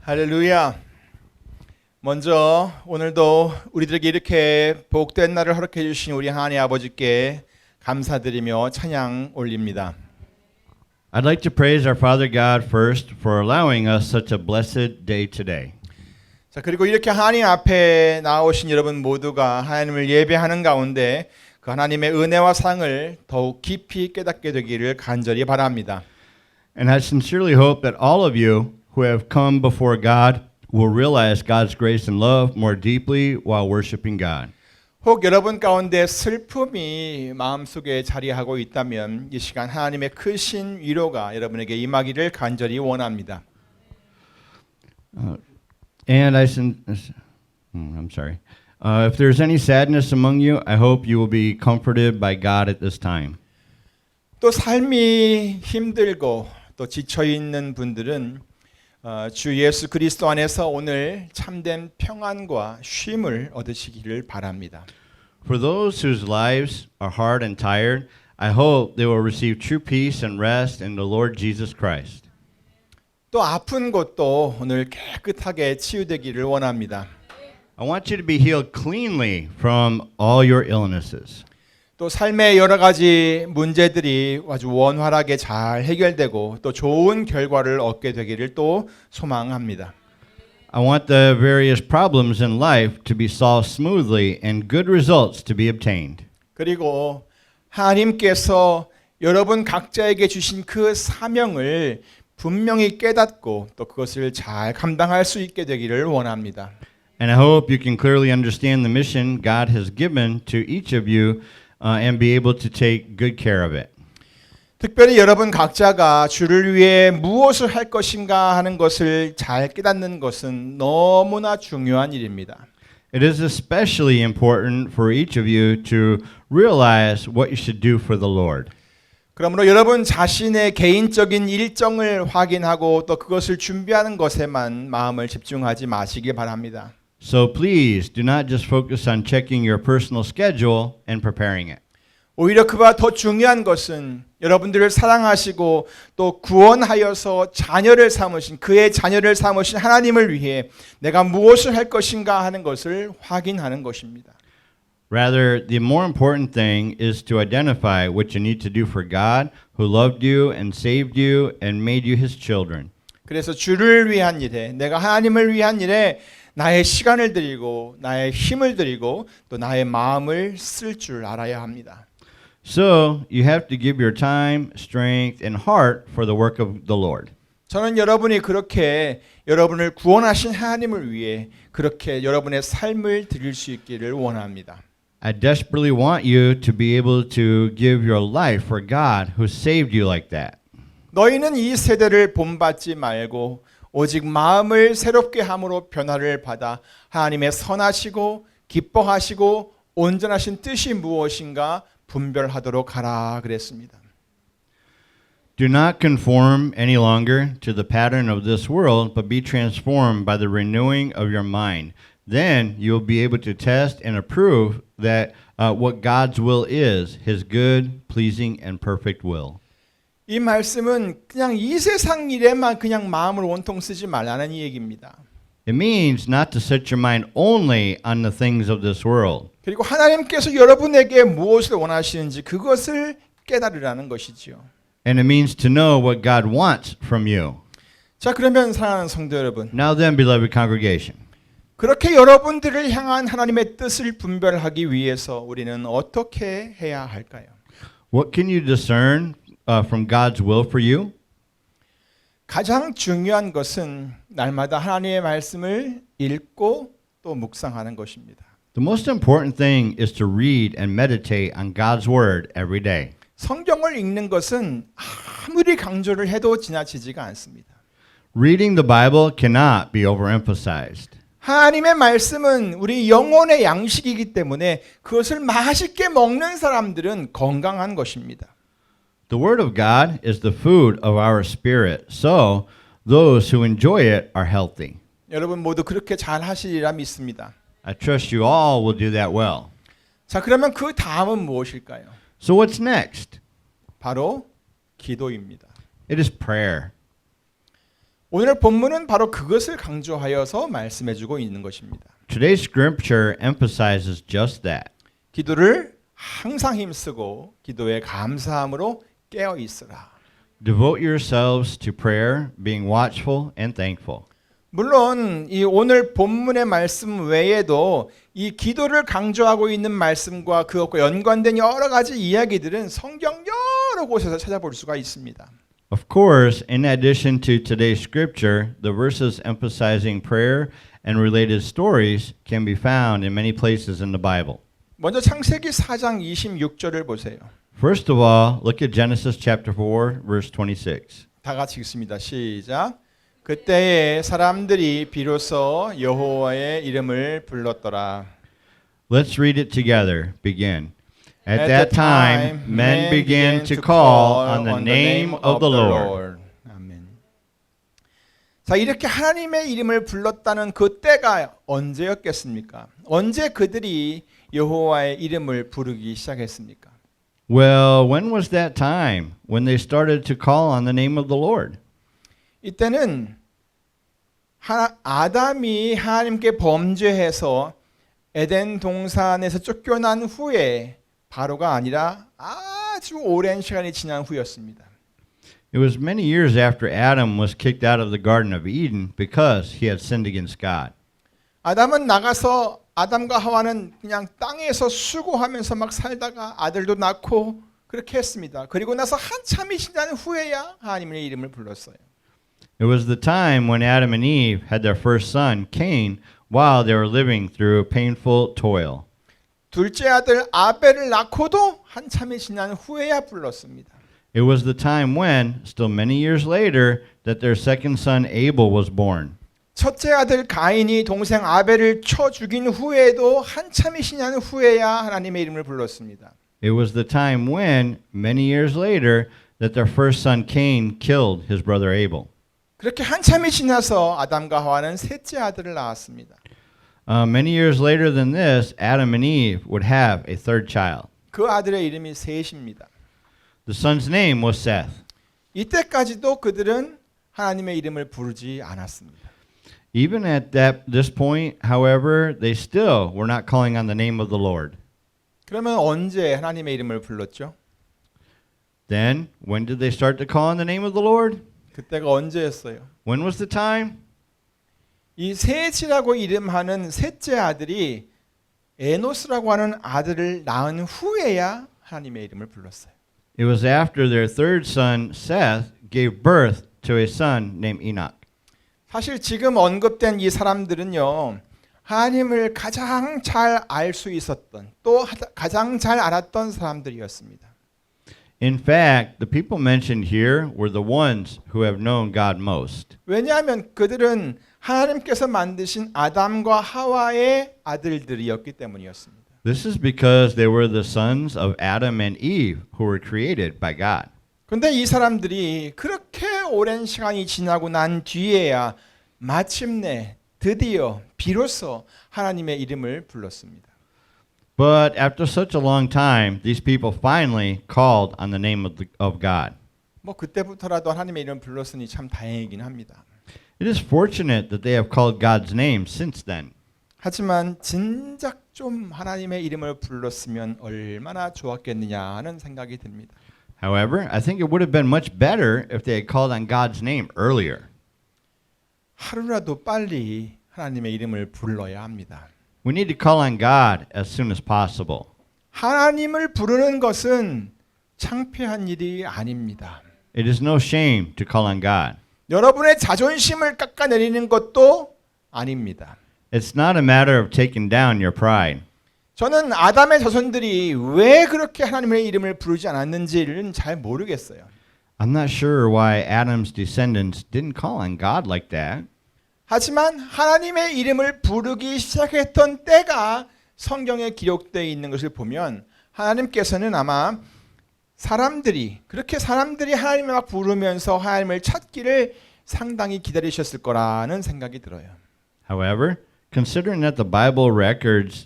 할렐루야. 먼저 오늘도 우리들에게 이렇게 복된 날을 허락해 주신 우리 하나님 아버지께 감사드리며 찬양 올립니다. I'd like to praise our Father God first for allowing us such a blessed day today. 자, 그리고 이렇게 하나님 앞에 나오신 여러분 모두가 하나님을 예배하는 가운데 그 하나님의 은혜와 사랑을 더욱 깊이 깨닫게 되기를 간절히 바랍니다. And I sincerely hope that all of you who have come before God will realize God's grace and love more deeply while worshiping God. 혹 여러분 가운데 슬픔이 마음속에 자리하고 있다면 이 시간 하나님의 크신 위로가 여러분에게 임하기를 간절히 원합니다. And I'm sorry. If there's any sadness among you, I hope you will be comforted by God at this time. 또 삶이 힘들고 또 지쳐 있는 분들은 주 예수 그리스도 안에서 오늘 참된 평안과 쉼을 얻으시기를 바랍니다. For those whose lives are hard and tired, I hope they will receive true peace and rest in the Lord Jesus Christ. 또 아픈 곳도 오늘 깨끗하게 치유되기를 원합니다. I want you to be healed cleanly from all your illnesses. 또 삶의 여러 가지 문제들이 아주 원활하게 잘 해결되고 또 좋은 결과를 얻게 되기를 또 소망합니다. I want the various problems in life to be solved smoothly and good results to be obtained. 그리고 하나님께서 여러분 각자에게 주신 그 사명을 분명히 깨닫고 또 그것을 잘 감당할 수 있게 되기를 원합니다. And I hope you can clearly understand the mission God has given to each of you and be able to take good care of it. 특별히 여러분 각자가 주를 위해 무엇을 할 것인가 하는 것을 잘 깨닫는 것은 너무나 중요한 일입니다. It is especially important for each of you to realize what you should do for the Lord. 그러므로 여러분 자신의 개인적인 일정을 확인하고 또 그것을 준비하는 것에만 마음을 집중하지 마시기 바랍니다. So please do not just focus on checking your personal schedule and preparing it. 오히려 그보다 더 중요한 것은 여러분들을 사랑하시고 또 구원하여서 자녀를 삼으신 그의 자녀를 삼으신 하나님을 위해 내가 무엇을 할 것인가 하는 것을 확인하는 것입니다. Rather, the more important thing is to identify what you need to do for God, who loved you and saved you and made you his children. 그래서 주를 위한 일에 내가 하나님을 위한 일에 나의 시간을 드리고 나의 힘을 드리고 또 나의 마음을 쓸 줄 알아야 합니다. So, you have to give your time, strength, and heart for the work of the Lord. 저는 여러분이 그렇게 여러분을 구원하신 하나님을 위해 그렇게 여러분의 삶을 드릴 수 있기를 원합니다. I desperately want you to be able to give your life for God who saved you like that. 너희는 이 세대를 본받지 말고 오직 마음을 새롭게 함으로 변화를 받아 하나님의 선하시고 기뻐하시고 온전하신 뜻이 무엇인가 분별하도록 하라 그랬습니다. Do not conform any longer to the pattern of this world, but be transformed by the renewing of your mind. Then you will be able to test and approve that what God's will is, his good, pleasing, and perfect will. 이 말씀은 그냥 이 세상 일에만 그냥 마음을 온통 쓰지 말라는 이 얘기입니다. It means not to set your mind only on the things of this world. 그리고 하나님께서 여러분에게 무엇을 원하시는지 그것을 깨달으라는 것이지요. And it means to know what God wants from you. 자, 그러면 사랑하는 성도 여러분, Now then, beloved congregation, 그렇게 여러분들을 향한 하나님의 뜻을 분별하기 위해서 우리는 어떻게 해야 할까요? what can you discern from God's will for you? 가장 중요한 것은 날마다 하나님의 말씀을 읽고 또 묵상하는 것입니다. The most important thing is to read and meditate on God's word every day. 성경을 읽는 것은 아무리 강조를 해도 지나치지가 않습니다. Reading the Bible cannot be overemphasized. 하나님의 말씀은 우리 영혼의 양식이기 때문에 그것을 맛있게 먹는 사람들은 건강한 것입니다. The word of God is the food of our spirit, so those who enjoy it are healthy. 여러분 모두 그렇게 잘 하시리라 믿습니다. I trust you all will do that well. 자, 그러면 그 다음은 무엇일까요? So what's next? 바로 기도입니다. It is prayer. 오늘 본문은 바로 그것을 강조하여서 말씀해주고 있는 것입니다. Today's scripture emphasizes just that. 기도를 항상 힘쓰고 기도에 감사함으로 깨어 있으라. Devote yourselves to prayer, being watchful and thankful. 물론 이 오늘 본문의 말씀 외에도 이 기도를 강조하고 있는 말씀과 그것과 연관된 여러 가지 이야기들은 성경 여러 곳에서 찾아볼 수가 있습니다. Of course, in addition to today's scripture, the verses emphasizing prayer and related stories can be found in many places in the Bible. 먼저 창세기 4장 26절을 보세요. First of all, look at Genesis chapter 4, verse 26. 다 같이 읽습니다. 시작. 그때에 사람들이 비로소 여호와의 이름을 불렀더라. Let's read it together. Begin. At that time, men began to call on the name of the Lord. 아멘. 자, 이렇게 하나님의 이름을 불렀다는 그 때가 언제였겠습니까? 언제 그들이 여호와의 이름을 부르기 시작했습니까? Well, when was that time when they started to call on the name of the Lord? 이때는 아담이 하나님께 범죄해서 에덴 동산에서 쫓겨난 후에 바로가 아니라 아주 오랜 시간이 지난 후였습니다. It was many years after Adam was kicked out of the Garden of Eden because he had sinned against God. 아담은 나가서 아담과 하와는 그냥 땅에서 수고하면서 막 살다가 아들도 낳고 그렇게 했습니다. 그리고 나서 한참이 지난 후에야 하나님의 이름을 불렀어요. It was the time when Adam and Eve had their first son, Cain, while they were living through painful toil. 둘째 아들 아벨을 낳고도 한참이 지난 후에야 불렀습니다. It was the time when, still many years later, that their second son Abel was born. 첫째 아들 가인이 동생 아벨을 쳐 죽인 후에도 한참이 지난 후에야 하나님의 이름을 불렀습니다. It was the time when, many years later, that their first son Cain killed his brother Abel. 그렇게 한참이 지나서 아담과 하와는 셋째 아들을 낳았습니다. Many years later than this, Adam and Eve would have a third child. 그 아들의 이름이 셋입니다. The son's name was Seth. 이때까지도 그들은 하나님의 이름을 부르지 않았습니다. Even at this point, however, they still were not calling on the name of the Lord. 그러면 언제 하나님의 이름을 불렀죠? Then, when did they start to call on the name of the Lord? 그때가 언제였어요? When was the time? 이 셋이라고 이름하는 셋째 아들이 에노스라고 하는 아들을 낳은 후에야 하나님의 이름을 불렀어요. It was after their third son, Seth, gave birth to a son named Enoch. 사실 지금 언급된 이 사람들은요, 하나님을 가장 잘 알 수 있었던 또 가장 잘 알았던 사람들이었습니다. In fact, the people mentioned here were the ones who have known God most. 왜냐하면 그들은 하나님께서 만드신 아담과 하와의 아들들이었기 때문이었습니다. This is because they were the sons of Adam and Eve who were created by God. 그런데 이 사람들이 그렇게 오랜 시간이 지나고 난 뒤에야 마침내 드디어 비로소 하나님의 이름을 불렀습니다. But after such a long time, these people finally called on the name of God. 뭐 그때부터라도 하나님의 이름을 불렀으니 참 다행이긴 합니다. It is fortunate that they have called God's name since then. 하지만 진작 좀 하나님의 이름을 불렀으면 얼마나 좋았겠느냐 하는 생각이 듭니다. However, I think it would have been much better if they had called on God's name earlier. 하루라도 빨리 하나님의 이름을 불러야 합니다. We need to call on God as soon as possible. 하나님을 부르는 것은 창피한 일이 아닙니다. It is no shame to call on God. 여러분의 자존심을 깎아내리는 것도 아닙니다. It's not a matter of taking down your pride. 저는 아담의 자손들이 왜 그렇게 하나님의 이름을 부르지 않았는지는 잘 모르겠어요. I'm not sure why Adam's descendants didn't call on God like that. 하지만 하나님의 이름을 부르기 시작했던 때가 성경에 기록되어 있는 것을 보면 하나님께서는 아마 그렇게 사람들이 하나님을 막 부르면서 하나님을 찾기를 상당히 기다리셨을 거라는 생각이 들어요. However, considering that the Bible records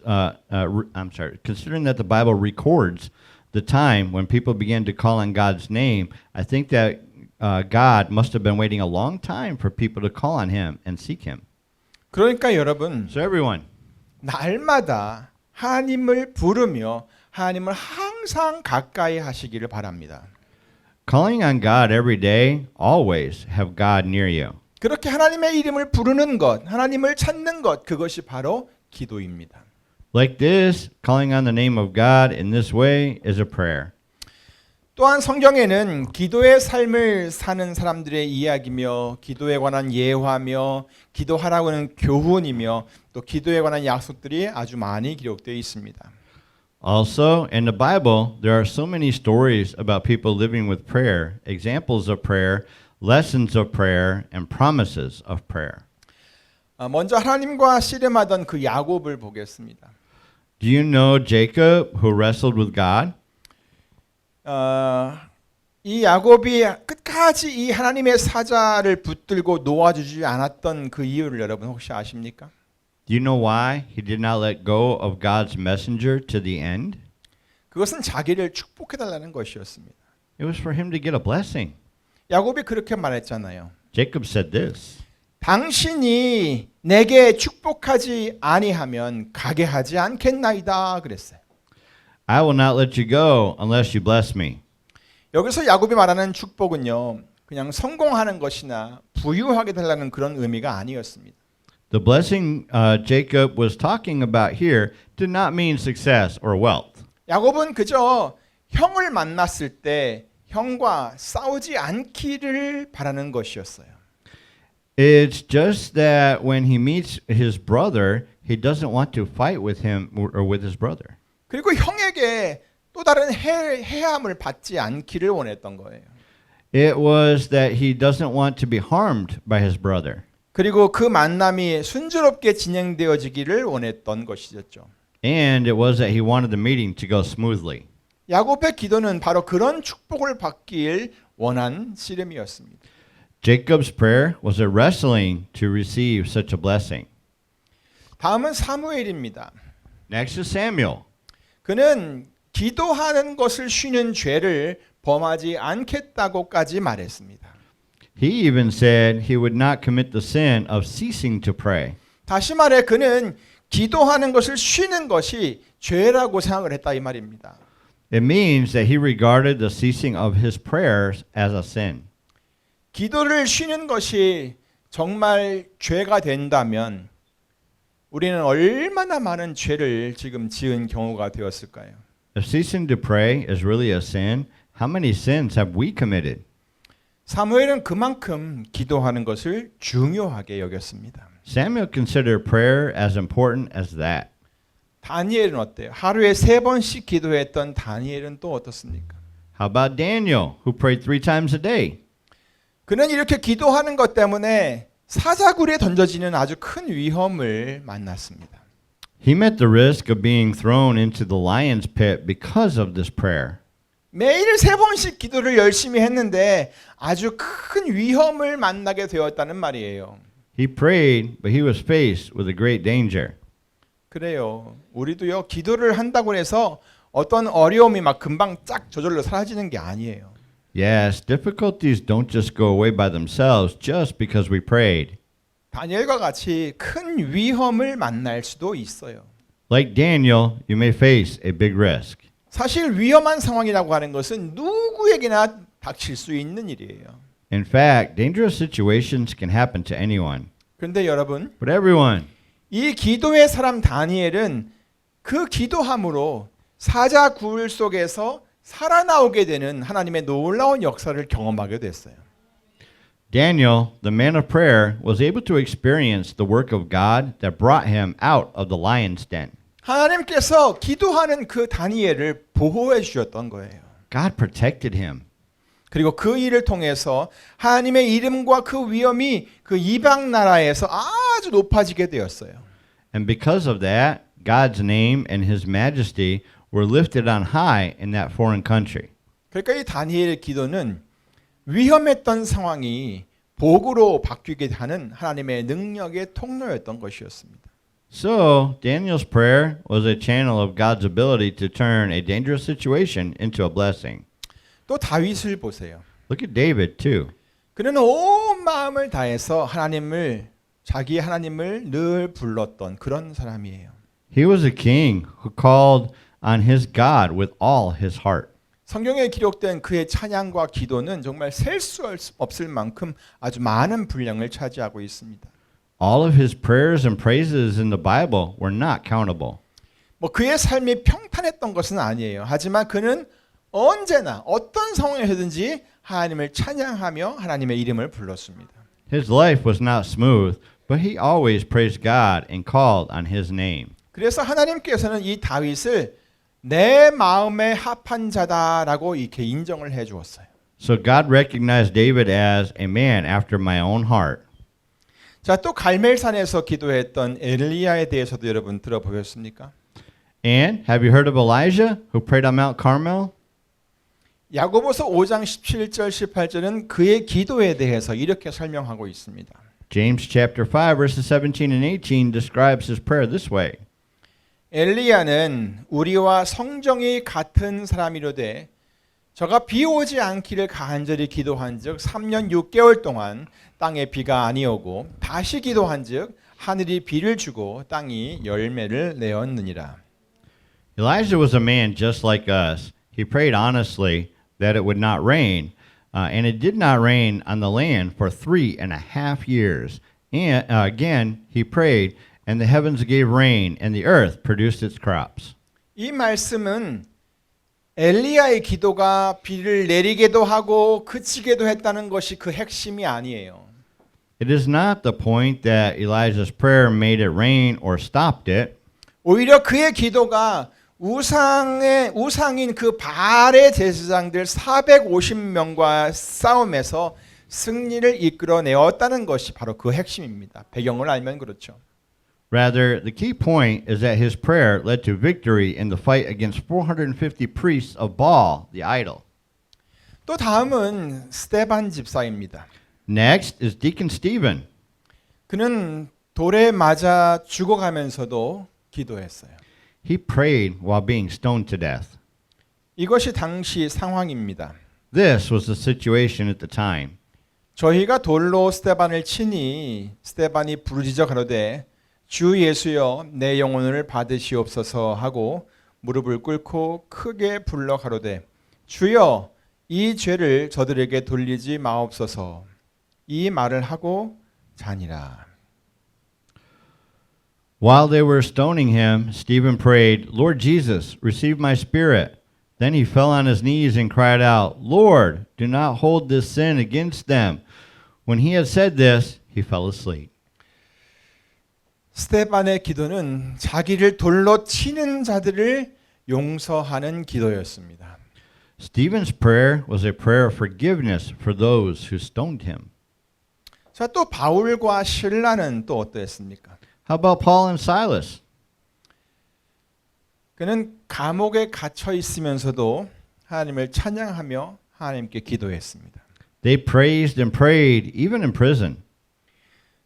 the time when people began to call on God's name, I think that God must have been waiting a long time for people to call on him and seek him. 그러니까 여러분, So everyone, 날마다 하나님을 부르며 하나님을 항상 가까이 하시기를 바랍니다. calling on God every day, always have God near you. 그렇게 하나님의 이름을 부르는 것, 하나님을 찾는 것, 그것이 바로 기도입니다. Like this, calling on the name of God in this way is a prayer. 또한 성경에는 기도의 삶을 사는 사람들의 이야기며 기도에 관한 예화며 기도하라고 하는 교훈이며 또 기도에 관한 약속들이 아주 많이 기록되어 있습니다. Also, in the Bible, there are so many stories about people living with prayer, examples of prayer, lessons of prayer, and promises of prayer. 먼저 하나님과 씨름하던 그 야곱을 보겠습니다. Do you know Jacob who wrestled with God? 이 야곱이 끝까지 이 하나님의 사자를 붙들고 놓아주지 않았던 그 이유를 여러분 혹시 아십니까? Do you know why he did not let go of God's messenger to the end? 그것은 자기를 축복해달라는 것이었습니다. It was for him to get a blessing. 야곱이 그렇게 말했잖아요. Jacob said this. 당신이 내게 축복하지 아니하면 가게 하지 않겠나이다 그랬어요. I will not let you go unless you bless me. 여기서 야곱이 말하는 축복은요. 그냥 성공하는 것이나 부유하게 달라는 그런 의미가 아니었습니다. The blessing Jacob was talking about here did not mean success or wealth. 야곱은 그저 형을 만났을 때 형과 싸우지 않기를 바라는 것이었어요. It's just that when he meets his brother, he doesn't want to fight with him or with his brother. 그리고 형에게 또 다른 해함을 받지 않기를 원했던 거예요. It was that he doesn't want to be harmed by his brother. 그리고 그 만남이 순조롭게 진행되어지기를 원했던 것이었죠. And it was that he wanted the meeting to go smoothly. 야곱의 기도는 바로 그런 축복을 받길 원한 씨름이었습니다. Jacob's prayer was a wrestling to receive such a blessing. 다음은 사무엘입니다. Next is Samuel. 그는 기도하는 것을 쉬는 죄를 범하지 않겠다고까지 말했습니다. He even said he would not commit the sin of ceasing to pray. 다시 말해 그는 기도하는 것을 쉬는 것이 죄라고 생각을 했다 이 말입니다. It means that he regarded the ceasing of his prayers as a sin. 기도를 쉬는 것이 정말 죄가 된다면 우리는 얼마나 많은 죄를 지금 지은 경우가 되었을까요? If ceasing to pray is really a sin, how many sins have we committed? 사무엘은 그만큼 기도하는 것을 중요하게 여겼습니다. Samuel considered prayer as important as that. 다니엘은 어때요? 하루에 3번씩 기도했던 다니엘은 또 어떻습니까? How about Daniel, who prayed 3 times a day? 그는 이렇게 기도하는 것 때문에 사자굴에 던져지는 아주 큰 위험을 만났습니다. He met the risk of being thrown into the lion's pit because of this prayer. 매일 3번씩 기도를 열심히 했는데 아주 큰 위험을 만나게 되었다는 말이에요. He prayed, but he was faced with a great danger. 그래요. 우리도요. 기도를 한다고 해서 어떤 어려움이 막 금방 쫙 저절로 사라지는 게 아니에요. Yes, difficulties don't just go away by themselves just because we prayed. 다니엘과 같이 큰 위험을 만날 수도 있어요. Like Daniel, you may face a big risk. 사실 위험한 상황이라고 하는 것은 누구에게나 닥칠 수 있는 일이에요. In fact, dangerous situations can happen to anyone. 그런데 여러분, But everyone, 이 기도의 사람 다니엘은 그 기도함으로 사자굴 속에서 살아나오게 되는 하나님의 놀라운 역사를 경험하게 됐어요. Daniel, the man of prayer, was able to experience the work of God that brought him out of the lion's den. 하나님께서 기도하는 그 다니엘을 보호해 주셨던 거예요. God protected him. 그리고 그 일을 통해서 하나님의 이름과 그 위엄이 그 이방 나라에서 아주 높아지게 되었어요. And because of that, God's name and his majesty were lifted on high in that foreign country. 그러니까 이 다니엘의 기도는 위험했던 상황이 복으로 바뀌게 하는 하나님의 능력의 통로였던 것이었습니다. So, Daniel's prayer was a channel of God's ability to turn a dangerous situation into a blessing. 또 다윗을 보세요. Look at David too. 그는 온 마음을 다해서 자기 하나님을 늘 불렀던 그런 사람이에요. He was a king who called on his God with all his heart. 성경에 기록된 그의 찬양과 기도는 정말 셀 수 없을 만큼 아주 많은 분량을 차지하고 있습니다. All of his prayers and praises in the Bible were not countable. 뭐 그의 삶이 평탄했던 것은 아니에요. 하지만 그는 언제나 어떤 상황에서든지 하나님을 찬양하며 하나님의 이름을 불렀습니다. His life was not smooth, but he always praised God and called on his name. 그래서 하나님께서는 이 다윗을 내 마음에 합한 자다라고 이렇게 인정을 해 주었어요. So God recognized David as a man after my own heart. 자, 또 갈멜산에서 기도했던 엘리야에 대해서도 여러분 들어보셨습니까? And have you heard of Elijah who prayed on Mount Carmel? 야고보서 5장 17절 18절은 그의 기도에 대해서 이렇게 설명하고 있습니다. James chapter 5 verses 17 and 18 describes his prayer this way. 엘리야는 우리와 성정이 같은 사람이로되 저가 비 오지 않기를 간절히 기도한즉 3년 6개월 동안 땅에 비가 아니오고 다시 기도한즉 하늘이 비를 주고 땅이 열매를 내었느니라. Elijah was a man just like us. He prayed honestly that it would not rain, and it did not rain on the land for 3.5 years. And again, he prayed, and the heavens gave rain, and the earth produced its crops. 이 말씀은 엘리야의 기도가 비를 내리게도 하고 그치게도 했다는 것이 그 핵심이 아니에요. It is not the point that Elijah's prayer made it rain or stopped it. 오히려 그의 기도가 우상인 그 바알의 제사장들 450명과 싸움에서 승리를 이끌어내었다는 것이 바로 그 핵심입니다. 배경을 알면 그렇죠. Rather, the key point is that his prayer led to victory in the fight against 450 priests of Baal, the idol. 또 다음은 스데반 집사입니다. Next is Deacon Stephen. 그는 돌에 맞아 죽어가면서도 기도했어요. He prayed while being stoned to death. 이것이 당시 상황입니다. This was the situation at the time. 저희가 돌로 스데반을 치니 스데반이 부르짖어 가로되 주 예수여 내 영혼을 받으시옵소서 하고 무릎을 꿇고 크게 불러 가로되 주여 이 죄를 저들에게 돌리지 마옵소서 이 말을 하고 자니라. While they were stoning him, Stephen prayed, Lord Jesus, receive my spirit. Then he fell on his knees and cried out, Lord, do not hold this sin against them. When he had said this, he fell asleep. 스데반의 기도는 자기를 돌로 치는 자들을 용서하는 기도였습니다. Stephen's prayer was a prayer of forgiveness for those who stoned him. 자, 또 바울과 실라는 또 어떠했습니까? How about Paul and Silas? 그는 감옥에 갇혀 있으면서도 하나님을 찬양하며 하나님께 기도했습니다. They praised and prayed even in prison.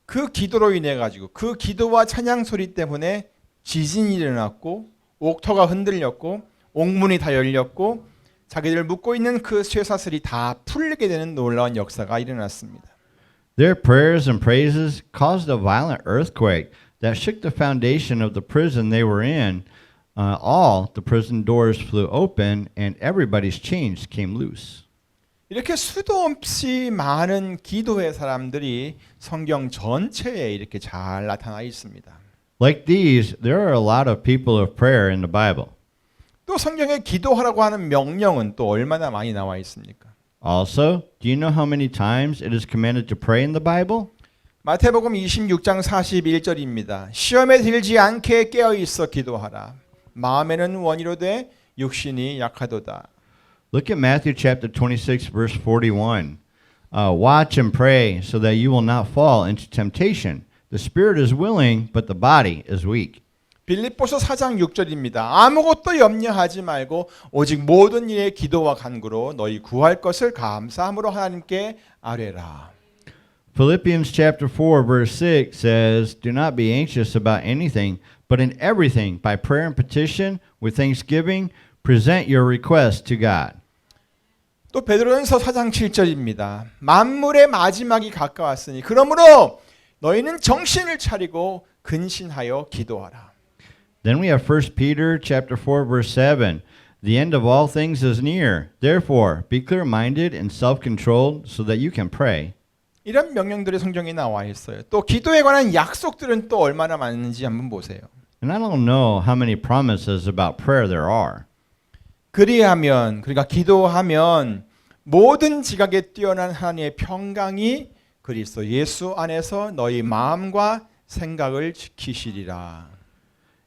그 기도로 인해 가지고 그 기도와 찬양 소리 때문에 지진이 일어났고 옥토가 흔들렸고 옥문이 다 열렸고 자기들 묶고 있는 그 쇠사슬이 다 풀리게 되는 놀라운 역사가 일어났습니다. Their prayers and praises caused a violent earthquake that shook the foundation of the prison they were in. All the prison doors flew open and everybody's chains came loose. 이렇게 수도 없이 많은 기도의 사람들이 성경 전체에 이렇게 잘 나타나 있습니다. Like these, there are a lot of people of prayer in the Bible. 또 성경에 기도하라고 하는 명령은 또 얼마나 많이 나와 있습니까? Also, do you know how many times it is commanded to pray in the Bible? 마태복음 26장 41절입니다. 시험에 들지 않게 깨어 있어 기도하라. 마음에는 원이로되 육신이 약하도다. Look at Matthew chapter 26 verse 41. Watch and pray so that you will not fall into temptation. The spirit is willing, but the body is weak. 빌립보서 4장 6절입니다. 아무것도 염려하지 말고 오직 모든 일에 기도와 간구로 너희 구할 것을 감사함으로 하나님께 아뢰라. Philippians chapter 4 verse 6 says, Do not be anxious about anything, but in everything by prayer and petition with thanksgiving present your requests to God. 또 베드로전서 4장 7절입니다. 만물의 마지막이 가까웠으니 그러므로 너희는 정신을 차리고 근신하여 기도하라. Then we have 1 Peter chapter 4 verse 7. The end of all things is near. Therefore, be clear-minded and self-controlled so that you can pray. 이런 명령들이 성경에 나와 있어요. 또 기도에 관한 약속들은 또 얼마나 많은지 한번 보세요. And I don't know how many promises about prayer there are. 그리하면 그러니까 기도하면 모든 지각에 뛰어난 하나님의 평강이 그리스도 예수 안에서 너희 마음과 생각을 지키시리라.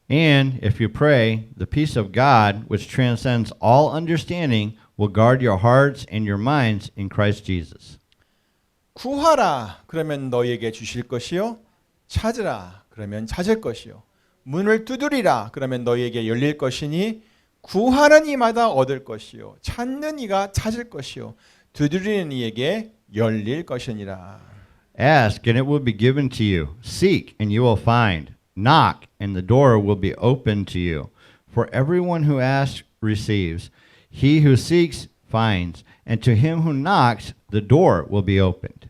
And if you pray, the peace of God, which transcends all understanding, will guard your hearts and your minds in Christ Jesus. 구하라 그러면 너희에게 주실 것이요 찾으라 그러면 찾을 것이요 문을 두드리라 그러면 너희에게 열릴 것이니 구하는 이마다 얻을 것이요 찾는 이가 찾을 것이요 두드리는 이에게 열릴 것이니라. Ask, and it will be given to you. Seek, and you will find. Knock, and the door will be opened to you. For everyone who asks receives. He who seeks finds. And to him who knocks, the door will be opened.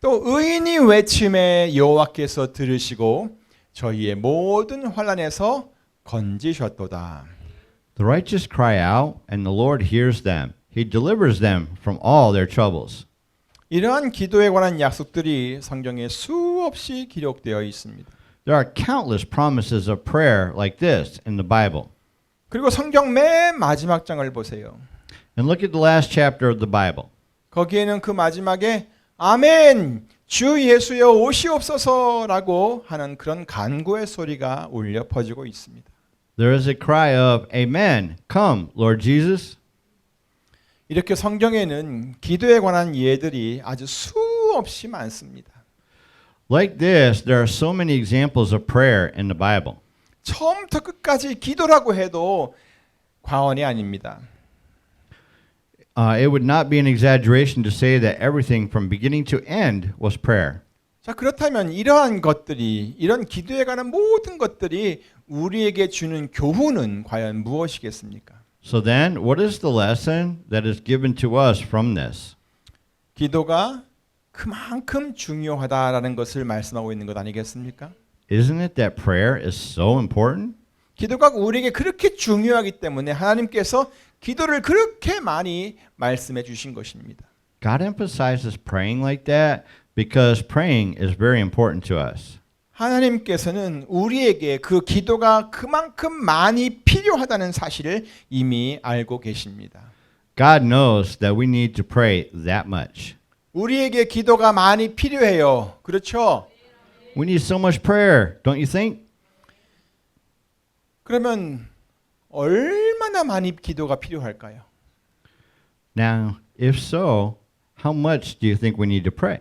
또 의인이 외침에 여호와께서 들으시고 저희의 모든 환난에서 건지셨도다. The righteous cry out, and the Lord hears them. He delivers them from all their troubles. 이러한 기도에 관한 약속들이 성경에 수없이 기록되어 있습니다. There are countless promises of prayer like this in the Bible. 그리고 성경 맨 마지막 장을 보세요. And look at the last chapter of the Bible. 거기에는 그 마지막에 아멘 주 예수여 오시옵소서라고 하는 그런 간구의 소리가 울려 퍼지고 있습니다. There is a cry of, Amen, come, Lord Jesus. 이렇게 성경에는 기도에 관한 예들이 아주 수없이 많습니다. Like this, there are so many examples of prayer in the Bible. 처음부터 끝까지 기도라고 해도 과언이 아닙니다. It would not be an exaggeration to say that everything from beginning to end was prayer. 자, 그렇다면 이러한 것들이 이런 기도에 관한 모든 것들이 우리에게 주는 교훈은 과연 무엇이겠습니까? So then, what is the lesson that is given to us from this? 기도가 그만큼 중요하다라는 것을 말씀하고 있는 것 아니겠습니까? Isn't it that prayer is so important? 기도가 우리에게 그렇게 중요하기 때문에 하나님께서 기도를 그렇게 많이 말씀해 주신 것입니다. God emphasizes praying like that because praying is very important to us. 하나님께서는 우리에게 그 기도가 그만큼 많이 필요하다는 사실을 이미 알고 계십니다. God knows that we need to pray that much. 우리에게 기도가 많이 필요해요. 그렇죠? We need so much prayer, don't you think? 그러면 얼마나 많이 기도가 필요할까요? Now, if so, how much do you think we need to pray?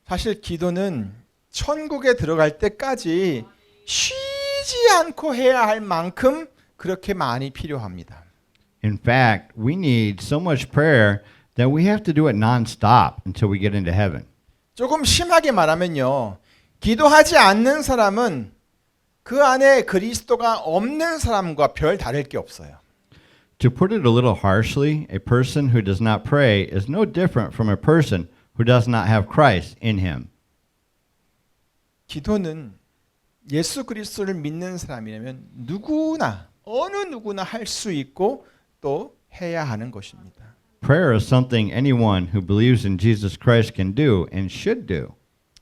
사실 기도는 천국에 들어갈 때까지 쉬지 않고 해야 할 만큼 그렇게 많이 필요합니다. In fact, we need so much prayer that we have to do it non-stop until we get into heaven. 조금 심하게 말하면요. 기도하지 않는 사람은 그 안에 그리스도가 없는 사람과 별 다를 게 없어요. To put it a little harshly, a person who does not pray is no different from a person who does not have Christ in him. 기도는 예수 그리스도를 믿는 사람이라면 누구나 어느 누구나 할 수 있고 또 해야 하는 것입니다. Prayer is something anyone who believes in Jesus Christ can do and should do.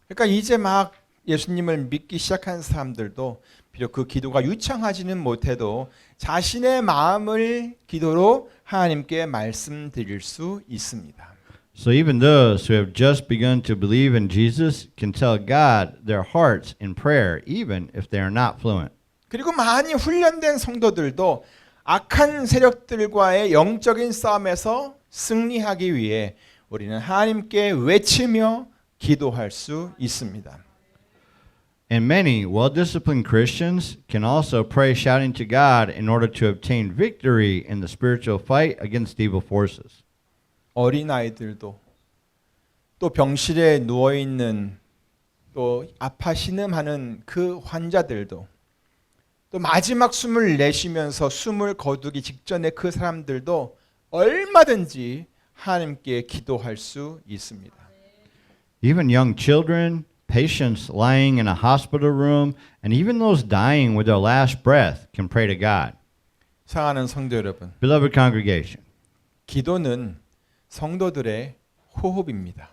그러니까 이제 막 예수님을 믿기 시작한 사람들도 비록 그 기도가 유창하지는 못해도 자신의 마음을 기도로 하나님께 말씀드릴 수 있습니다. So even those who have just begun to believe in Jesus can tell God their hearts in prayer even if they are not fluent. 그리고 많이 훈련된 성도들도 악한 세력들과의 영적인 싸움에서 승리하기 위해 우리는 하나님께 외치며 기도할 수 있습니다. And many well-disciplined Christians can also pray shouting to God in order to obtain victory in the spiritual fight against evil forces. 어린아이들도 또 병실에 누워있는 또 아파 신음하는 그 환자들도 또 마지막 숨을 내쉬면서 숨을 거두기 직전에 그 사람들도 얼마든지 하나님께 기도할 수 있습니다. Even young children, patients lying in a hospital room, and even those dying with their last breath can pray to God. 사랑하는 성도 여러분, Beloved congregation, 기도는 성도들의 호흡입니다.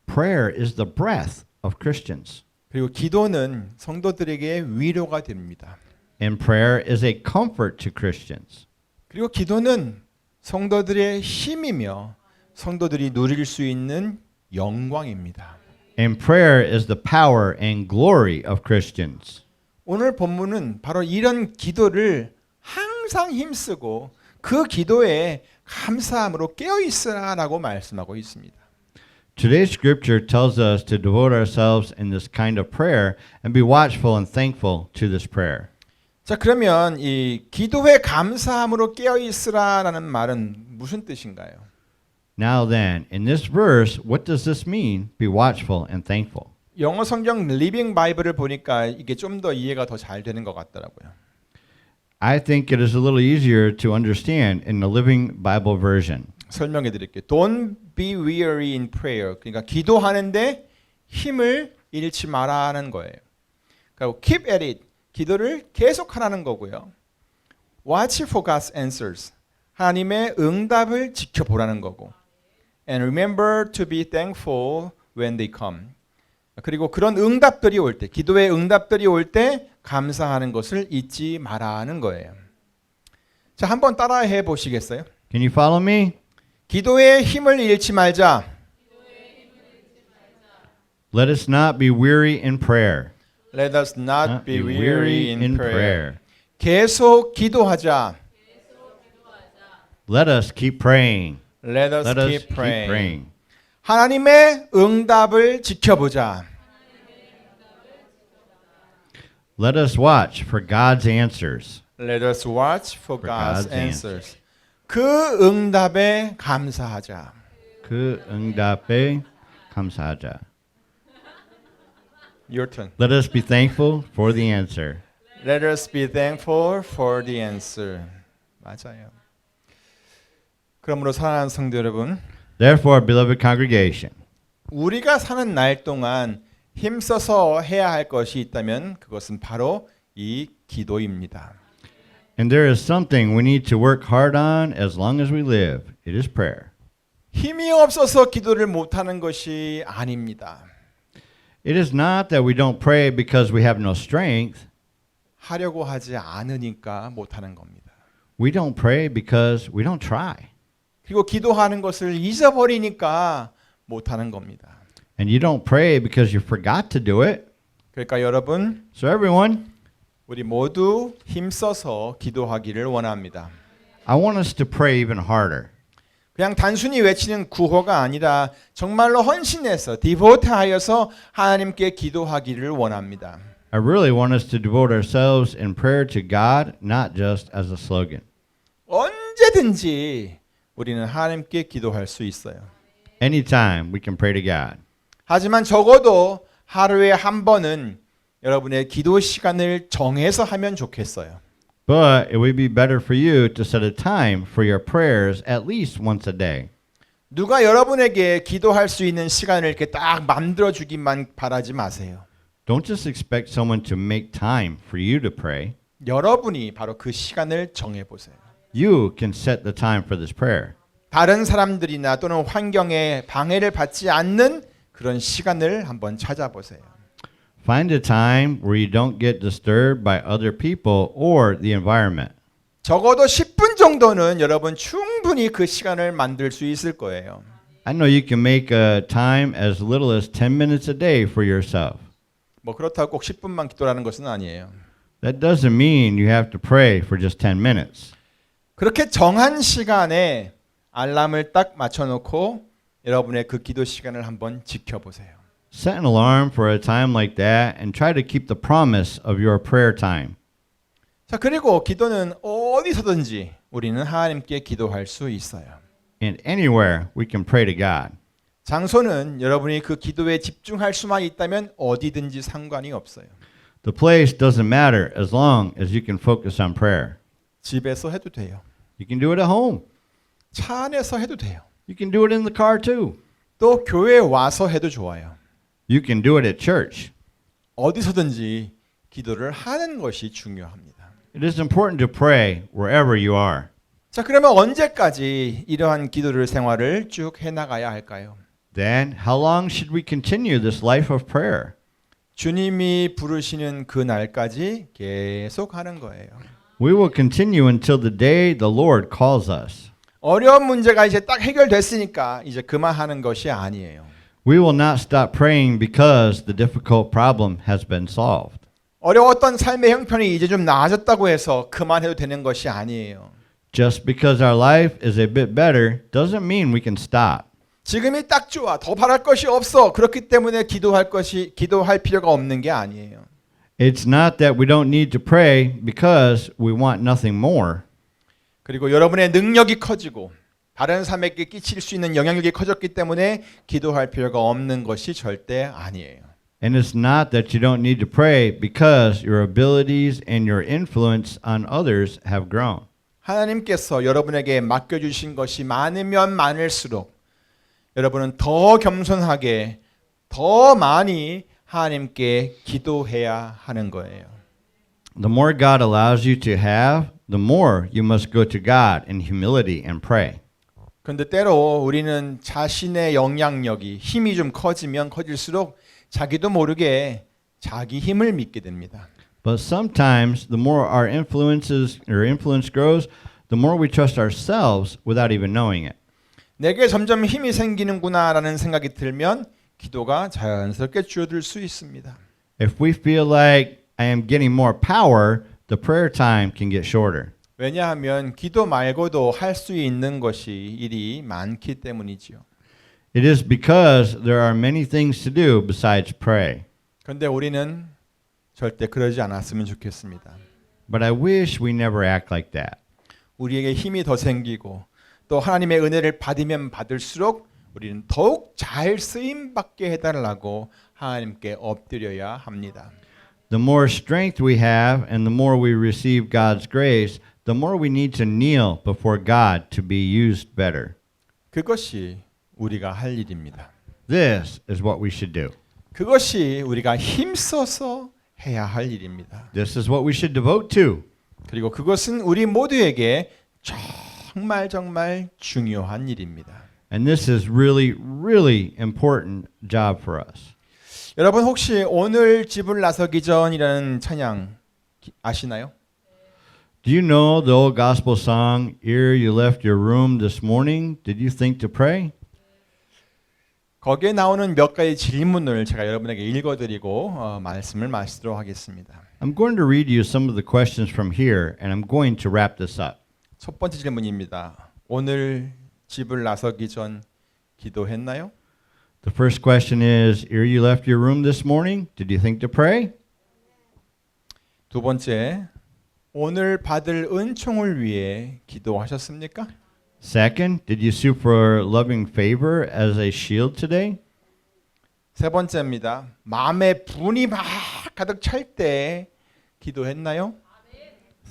prayer is the breath of Christians, 그리고 기도는 성도들에게 위로가 됩니다. and prayer is a comfort to Christians. 그리고 기도는 성도들의 힘이며 성도들이 누릴 수 있는 영광입니다. And prayer is the power and glory of Christians. 오늘 본문은 바로 이런 기도를 항상 힘쓰고 그 기도에 감사함으로 깨어 있으라라고 말씀하고 있습니다. Today's scripture tells us to devote ourselves in this kind of prayer and be watchful and thankful to this prayer. 자, 그러면 이 기도에 감사함으로 깨어 있으라라는 말은 무슨 뜻인가요? Now then, in this verse, what does this mean? Be watchful and thankful. 영어 성경 리빙 바이블을 보니까 이게 좀 더 이해가 더 잘 되는 것 같더라고요. I think it is a little easier to understand in the Living Bible version. 설명해 드릴게요. Don't be weary in prayer. 그러니까 기도하는데 힘을 잃지 마라는 거예요. 그리고 keep at it. 기도를 계속하라는 거고요. Watch for God's answers. 하나님의 응답을 지켜보라는 거고. And remember to be thankful when they come. 그리고 그런 응답들이 올 때, 기도의 응답들이 올 때 감사하는 것을 잊지 마라는 거예요. 자, 한번 따라해 보시겠어요? Can you follow me? 기도의 힘을 잃지 말자. Let us not be weary in prayer. Let us not be weary in prayer. prayer. 계속 기도하자. Let us keep praying. Let us Let us keep praying. 하나님의 응답을 지켜보자. Let us watch for God's answers. Let us watch for God's God's answers. 그 응답에 감사하자. 그 응답에 감사하자. Your turn. Let us be thankful for the answer. Let us be thankful for the answer. 맞아요. 그러므로 사랑하는 성도 여러분, Therefore, beloved congregation, 우리가 사는 날 동안 힘써서 해야 할 것이 있다면 그것은 바로 이 기도입니다. and there is something we need to work hard on as long as we live. It is prayer. 힘이 없어서 기도를 못하는 것이 아닙니다. It is not that we don't pray because we have no strength. 하려고 하지 않으니까 못하는 겁니다. We don't pray because we don't try. 그리고 기도하는 것을 잊어버리니까 못하는 겁니다. And you don't pray because you forgot to do it. 그러니까 여러분, So everyone, 우리 모두 힘써서 기도하기를 원합니다. I want us to pray even harder. 그냥 단순히 외치는 구호가 아니라 정말로 헌신해서 디보트하여서 하나님께 기도하기를 원합니다. I really want us to devote ourselves in prayer to God, not just as a slogan. 언제든지 우리는 하나님께 기도할 수 있어요. Anytime we can pray to God. 하지만 적어도 하루에 한 번은 여러분의 기도 시간을 정해서 하면 좋겠어요. But it would be better for you to set a time for your prayers at least once a day. 누가 여러분에게 기도할 수 있는 시간을 이렇게 딱 만들어 주기만 바라지 마세요. Don't just expect someone to make time for you to pray. 여러분이 바로 그 시간을 정해 보세요. You can set the time for this prayer. 다른 사람들이나 또는 환경에 방해를 받지 않는 그런 시간을 한번 찾아보세요. Find a time where you don't get disturbed by other people or the environment. 적어도 10분 정도는 여러분 충분히 그 시간을 만들 수 있을 거예요. I know you can make a time as little as 10 minutes a day for yourself. 뭐 그렇다고 꼭 10분만 기도라는 것은 아니에요. That doesn't mean you have to pray for just 10 minutes. 그렇게 정한 시간에 알람을 딱 맞춰놓고 여러분의 그 기도 시간을 한번 지켜보세요. Set an alarm for a time like that and try to keep the promise of your prayer time. 자, 그리고 기도는 어디서든지 우리는 하나님께 기도할 수 있어요. And anywhere we can pray to God. 장소는 여러분이 그 기도에 집중할 수만 있다면 어디든지 상관이 없어요. The place doesn't matter as long as you can focus on prayer. 집에서 해도 돼요. You can do it at home. 차 안에서 해도 돼요. You can do it in the car too. 또 교회에 와서 해도 좋아요. You can do it at church. 어디서든지 기도를 하는 것이 중요합니다. It is important to pray wherever you are. 자, 그러면 언제까지 이러한 기도를 생활을 쭉 해나가야 할까요? Then, how long should we continue this life of prayer? 주님이 부르시는 그 날까지 계속 하는 거예요. We will continue until the day the Lord calls us. 어려운 문제가 이제 딱 해결됐으니까 이제 그만하는 것이 아니에요. We will not stop praying because the difficult problem has been solved. 어려웠던 삶의 형편이 이제 좀 나아졌다고 해서 그만해도 되는 것이 아니에요. Just because our life is a bit better doesn't mean we can stop. 지금이 딱 좋아. 더 바랄 것이 없어. 그렇기 때문에 기도할 필요가 없는 게 아니에요. It's not that we don't need to pray because we want nothing more. 그리고 여러분의 능력이 커지고 다른 사람에게 끼칠 수 있는 영향력이 커졌기 때문에 기도할 필요가 없는 것이 절대 아니에요. And it's not that you don't need to pray because your abilities and your influence on others have grown. 하나님께서 여러분에게 맡겨주신 것이 많으면 많을수록 여러분은 더 겸손하게 더 많이 하나님께 기도해야 하는 거예요. The more God allows you to have, the more you must go to God in humility and pray. 그런데 때로 우리는 자신의 영향력이 힘이 좀 커지면 커질수록 자기도 모르게 자기 힘을 믿게 됩니다. But sometimes the more our influence grows, the more we trust ourselves without even knowing it. 내게 점점 힘이 생기는구나라는 생각이 들면 기도가 자연스럽게 줄어들 수 있습니다. If we feel like I am getting more power, the prayer time can get shorter. 왜냐하면 기도 말고도 할 수 있는 것이 일이 많기 때문이지요. It is because there are many things to do besides pray. 그런데 우리는 절대 그러지 않았으면 좋겠습니다. But I wish we never act like that. 우리에게 힘이 더 생기고 또 하나님의 은혜를 받으면 받을수록 우리는 더욱 잘 쓰임 받게 해달라고 하나님께 엎드려야 합니다. The more strength we have and the more we receive God's grace, the more we need to kneel before God to be used better. 그것이 우리가 할 일입니다. This is what we should do. 그것이 우리가 힘써서 해야 할 일입니다. This is what we should devote to. 그리고 그것은 우리 모두에게 정말 중요한 일입니다. And this is really important job for us. 여러분 혹시 오늘 집을 나서기 전이라는 찬양 아시나요? Do you know the old gospel song, Ere you left your room this morning, did you think to pray? 거기에 나오는 몇 가지 질문을 제가 여러분에게 읽어드리고 말씀을 마치도록 하겠습니다. I'm going to read you some of the questions from here, and I'm going to wrap this up. 첫 번째 질문입니다. 오늘 집을 나서기 전 기도했나요? The first question is, ere you left your room this morning, did you think to pray? 두 번째, 오늘 받을 은총을 위해 기도하셨습니까? Second, did you sue for loving favor as a shield today? 세 번째입니다. 마음에 분이 막 가득 찰 때 기도했나요?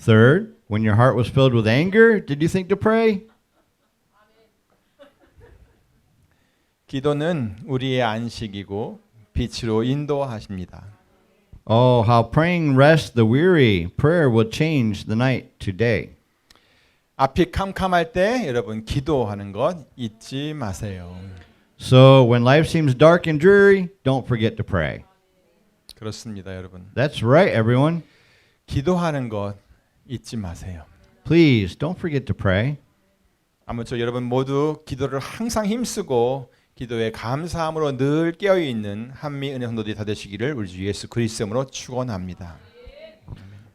Third, when your heart was filled with anger, did you think to pray? 기도는 우리의 안식이고 빛으로 인도하십니다. Oh, how praying rests the weary. Prayer will change the night to day. 앞이 캄캄할 때 여러분 기도하는 것 잊지 마세요. So when life seems dark and dreary, don't forget to pray. 그렇습니다, 여러분. That's right, everyone. 기도하는 것 잊지 마세요. Please don't forget to pray. 아무쪼록 여러분 모두 기도를 항상 힘쓰고 기도에 감사함으로 늘 깨어 있는 한미 은혜 성도들이 다 되시기를 우리 주 예수 그리스도로 축원합니다.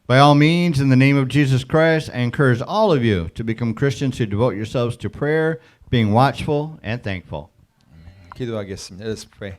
By all means, in the name of Jesus Christ, I encourage all of you to become Christians who devote yourselves to prayer, being watchful and thankful. 기도하겠습니다. Let's pray.